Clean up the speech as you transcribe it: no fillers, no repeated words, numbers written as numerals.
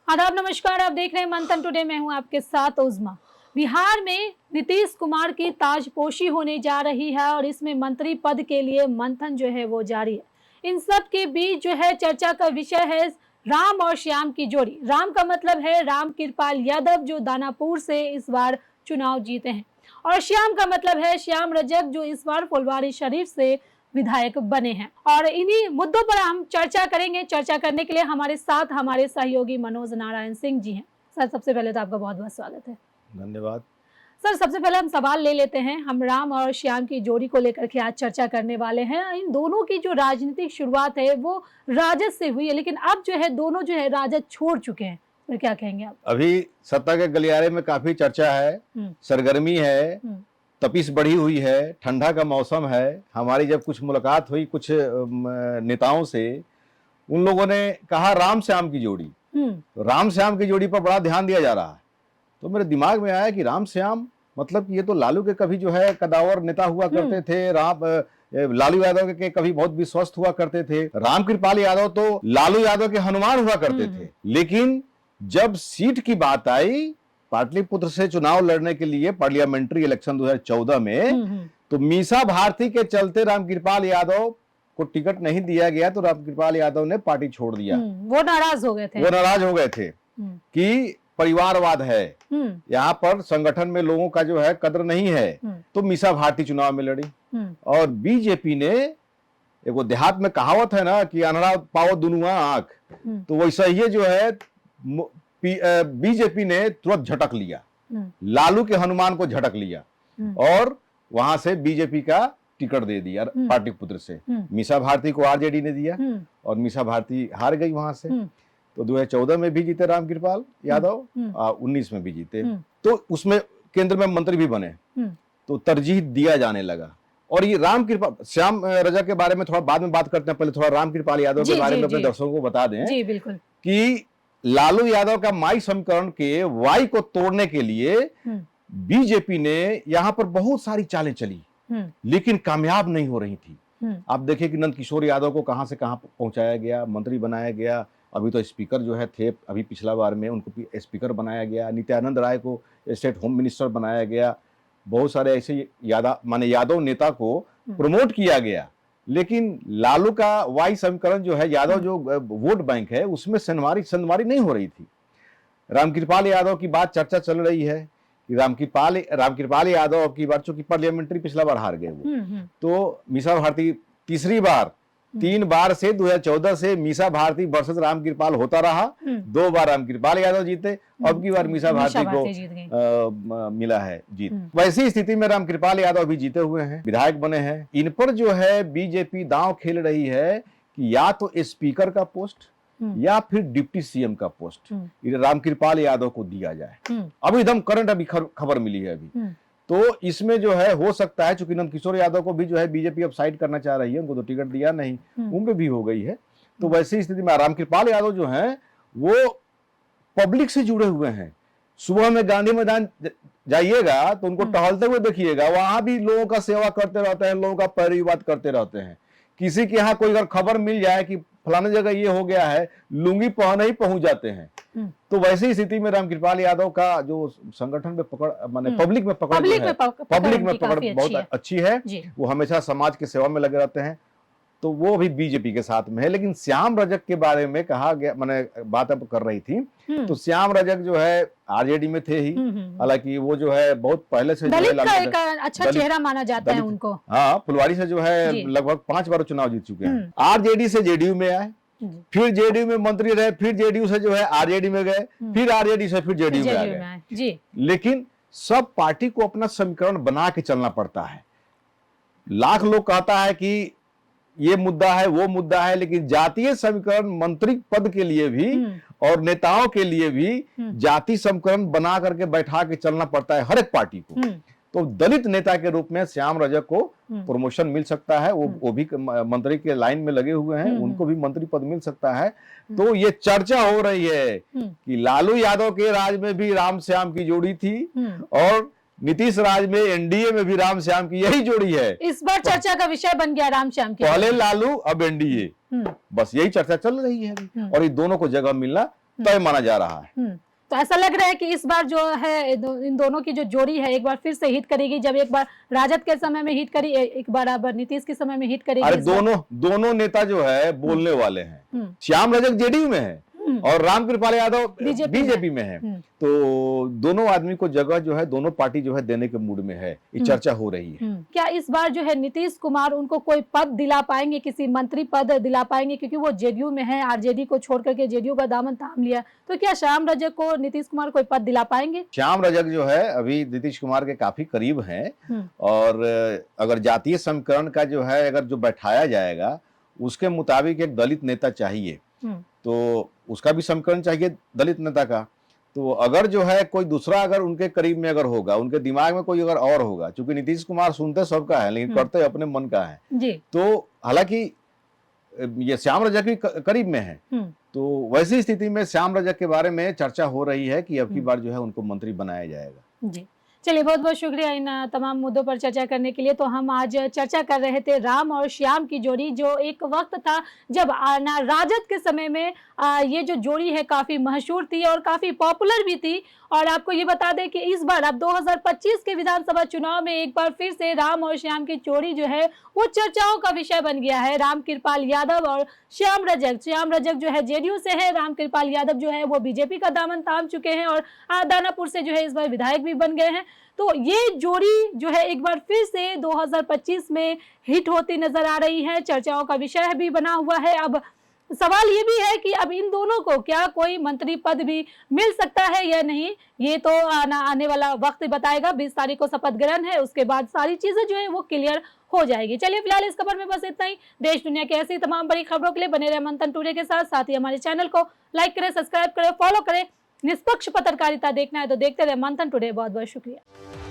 आदाब, नमस्कार। आप देख रहे हैं मंथन टुडे। मैं हूं आपके साथ उज़मा। बिहार में नीतीश कुमार की ताजपोशी होने जा रही है और इसमें मंत्री पद के लिए मंथन जो है वो जारी है। इन सब के बीच जो है चर्चा का विषय है राम और श्याम की जोड़ी। राम का मतलब है राम कृपाल यादव, जो दानापुर से इस बार चुनाव जीते हैं, और श्याम का मतलब है श्याम रजक, जो इस बार फुलवारी शरीफ से विधायक बने हैं। और इन्हीं मुद्दों पर हम चर्चा करेंगे। चर्चा करने के लिए हमारे साथ हमारे सहयोगी मनोज नारायण सिंह जी हैं। सर, सबसे पहले तो आपका बहुत बहुत स्वागत है। धन्यवाद। सर, सबसे पहले हम सवाल ले लेते हैं। हम राम और श्याम की जोड़ी को लेकर के आज चर्चा करने वाले हैं। इन दोनों की जो राजनीतिक शुरुआत है वो राजद से हुई है, लेकिन अब जो है दोनों जो है राजद छोड़ चुके हैं। तो क्या कहेंगे आप? अभी सत्ता के गलियारे में काफी चर्चा है, सरगर्मी है, तपिश बढ़ी हुई है, ठंडा का मौसम है। हमारी जब कुछ मुलाकात हुई कुछ नेताओं से, उन लोगों ने कहा राम श्याम की जोड़ी। तो राम श्याम की जोड़ी पर बड़ा ध्यान दिया जा रहा है। तो मेरे दिमाग में आया कि राम श्याम मतलब ये तो लालू के कभी जो है कदावर नेता हुआ करते थे, लालू यादव के कभी बहुत विश्वस्त हुआ करते थे। राम कृपाल यादव तो लालू यादव के हनुमान हुआ करते थे। लेकिन जब सीट की बात आई, पाटलिपुत्र से चुनाव लड़ने के लिए पार्लियामेंट्री इलेक्शन 2014 में, तो मीसा भारती के चलते रामकृपाल यादव को टिकट नहीं दिया गया। तो रामकृपाल यादव ने पार्टी छोड़ दिया। वो नाराज हो गए थे। वो नाराज हो गए थे कि परिवारवाद है, यहाँ पर संगठन में लोगों का जो है कदर नहीं है। तो मीसा भारती चुनाव में लड़ी और बीजेपी ने, एक देहात में कहावत है ना कि अनड़ा पाओ दुनुआ आंख, तो वैसा ही जो है बीजेपी ने तुरंत झटक लिया, लालू के हनुमान को झटक लिया और वहां से बीजेपी का टिकट दे दिया पाटलिपुत्र से। मीसा भारती को आरजेडी ने दिया और मीसा भारती हार गई वहां से। तो 2014 में भी जीते रामकृपाल यादव, 19 में भी जीते। तो उसमें केंद्र में मंत्री भी बने, तो तरजीह दिया जाने लगा। और ये रामकृपाल श्याम रजक के बारे में थोड़ा बाद में बात करते हैं, पहले थोड़ा रामकृपाल यादव के बारे में अपने दर्शकों को बता दें। जी बिल्कुल। कि लालू यादव का माई समीकरण के वाई को तोड़ने के लिए बीजेपी ने यहां पर बहुत सारी चालें चली, लेकिन कामयाब नहीं हो रही थी। आप देखिए कि नंदकिशोर यादव को कहां से कहां पहुंचाया गया, मंत्री बनाया गया। अभी तो स्पीकर जो है थे, अभी पिछला बार में उनको स्पीकर बनाया गया। नित्यानंद राय को स्टेट होम मिनिस्टर बनाया गया। बहुत सारे ऐसे यादव नेता को प्रमोट किया गया। लेकिन लालू का वाई समीकरण जो है, यादव जो वोट बैंक है, उसमें संदमारी नहीं हो रही थी। रामकृपाल यादव की बात चर्चा चल रही है कि रामकृपाल यादव की बात, चूंकि पार्लियामेंट्री पिछला बार हार गए वो, तो मीसा भारती तीसरी बार, 3 बार से 2014 से मीसा भारती वर्सेस रामकृपाल होता रहा। 2 बार रामकृपाल यादव जीते, अब की बार मीसा भारती को मिला है जीत। वैसी स्थिति में रामकृपाल यादव भी जीते हुए हैं, विधायक बने हैं। इन पर जो है बीजेपी दांव खेल रही है कि या तो स्पीकर का पोस्ट या फिर डिप्टी सीएम का पोस्ट रामकृपाल यादव को दिया जाए। अभी एकदम करंट अभी खबर मिली है अभी। तो इसमें जो है हो सकता है, चूंकि नंदकिशोर यादव को भी जो है बीजेपी अब साइड करना चाह रही है, उनको तो टिकट दिया नहीं, उम्र भी हो गई है। तो वैसी स्थिति में रामकृपाल यादव जो हैं वो पब्लिक से जुड़े हुए हैं। सुबह में गांधी मैदान जाइएगा तो उनको टहलते हुए देखिएगा, वहां भी लोगों का सेवा करते रहते हैं, लोगों का परिवाद करते रहते हैं। किसी के यहाँ कोई अगर खबर मिल जाए कि फलाने जगह ये हो गया है, लुंगी पहने ही पहुंच जाते हैं। तो वैसी स्थिति में रामकृपाल यादव का जो संगठन में पकड़, माने पब्लिक में पकड़ बहुत अच्छी है। वो हमेशा समाज की सेवा में लगे रहते हैं। तो वो भी बीजेपी के साथ में है। लेकिन श्याम रजक के बारे में कहा गया, मैंने बात अब कर रही थी, तो श्याम रजक जो है आरजेडी में थे ही। हालांकि वो जो है बहुत पहले से दलित का एक अच्छा चेहरा माना जाता है उनको। हाँ, फुलवारी से जो है लगभग 5 बार चुनाव जीत चुके हैं। आरजेडी से जेडीयू में आए, फिर जेडीयू में मंत्री रहे, फिर जेडीयू से जो है आरजेडी में गए, फिर आरजेडी से फिर जेडीयू में आ गए। लेकिन सब पार्टी को अपना समीकरण बना के चलना पड़ता है। लाख लोग कहता है कि ये मुद्दा है, वो मुद्दा है, लेकिन जातीय समीकरण मंत्री पद के लिए भी और नेताओं के लिए भी जाति समीकरण बना करके बैठा के चलना पड़ता है हर एक पार्टी को। तो दलित नेता के रूप में श्याम रजक को प्रमोशन मिल सकता है। वो भी मंत्री के लाइन में लगे हुए हैं, उनको भी मंत्री पद मिल सकता है। तो ये चर्चा हो रही है कि लालू यादव के राज में भी राम श्याम की जोड़ी थी और नीतीश राज में एनडीए में भी राम श्याम की यही जोड़ी है। इस बार चर्चा का विषय बन गया राम श्याम की। पहले लालू अब एनडीए, बस यही चर्चा चल रही है। और ये दोनों को जगह मिलना तय माना जा रहा है। तो ऐसा लग रहा है कि इस बार जो है इन दोनों की जो जोड़ी है एक बार फिर से हिट करेगी, जब एक बार राजद के समय में हिट करी, एक बार अब नीतीश के समय में हिट करेगी। अरे दोनों नेता जो है बोलने वाले हैं। श्याम रजक जेडीयू में है और रामकृपाल यादव बीजेपी में है। तो दोनों आदमी को जगह जो है दोनों पार्टी जो है देने के मूड में है, ये चर्चा हो रही है। क्या इस बार जो है नीतीश कुमार उनको कोई पद दिला पाएंगे, किसी मंत्री पद दिला पाएंगे, क्योंकि वो जेडीयू में है, आरजेडी को छोड़ करके जेडीयू का दामन थाम लिया, तो क्या श्याम रजक को नीतीश कुमार कोई पद दिला पाएंगे? श्याम रजक जो है अभी नीतीश कुमार के काफी करीब हैं और अगर जातीय समीकरण का जो है अगर जो बैठाया जाएगा उसके मुताबिक एक दलित नेता चाहिए, तो उसका भी समीकरण चाहिए दलित नेता का। तो अगर जो है कोई दूसरा अगर उनके करीब में अगर होगा, उनके दिमाग में कोई अगर और होगा, क्योंकि नीतीश कुमार सुनते सबका है लेकिन करते अपने मन का है जी। तो हालांकि ये श्याम रजक भी करीब में है, तो वैसी स्थिति में श्याम रजक के बारे में चर्चा हो रही है कि अब की बार जो है उनको मंत्री बनाया जाएगा। जी चलिए, बहुत बहुत शुक्रिया इन तमाम मुद्दों पर चर्चा करने के लिए। तो हम आज चर्चा कर रहे थे राम और श्याम की जोड़ी, जो एक वक्त था जब राजद के समय में ये जो जोड़ी है काफी मशहूर थी और काफी पॉपुलर भी थी। और आपको ये बता दें कि इस बार अब 2025 के विधानसभा चुनाव में एक बार फिर से राम और श्याम की जोड़ी जो है वो चर्चाओं का विषय बन गया है। रामकृपाल यादव और श्याम रजक जो है जेडीयू से है, रामकृपाल यादव जो है वो बीजेपी का दामन थाम चुके हैं और दानापुर से जो है इस बार विधायक भी बन गए हैं। तो ये जोड़ी जो है एक बार फिर से 2025 में हिट होती नजर आ रही है, चर्चाओं का विषय भी बना हुआ है। अब सवाल ये भी है कि अब इन दोनों को क्या कोई मंत्री पद भी मिल सकता है या नहीं, ये तो आने वाला वक्त बताएगा। 20 तारीख को शपथ ग्रहण है, उसके बाद सारी चीजें जो है वो क्लियर हो जाएगी। चलिए फिलहाल इस खबर में बस इतना ही। देश दुनिया की ऐसी तमाम बड़ी खबरों के लिए बने रहे मंथन टुडे के साथ ही हमारे चैनल को लाइक करें, सब्सक्राइब करें, फॉलो करें। निष्पक्ष पत्रकारिता देखना है तो देखते रहे मंथन टुडे। बहुत बहुत शुक्रिया।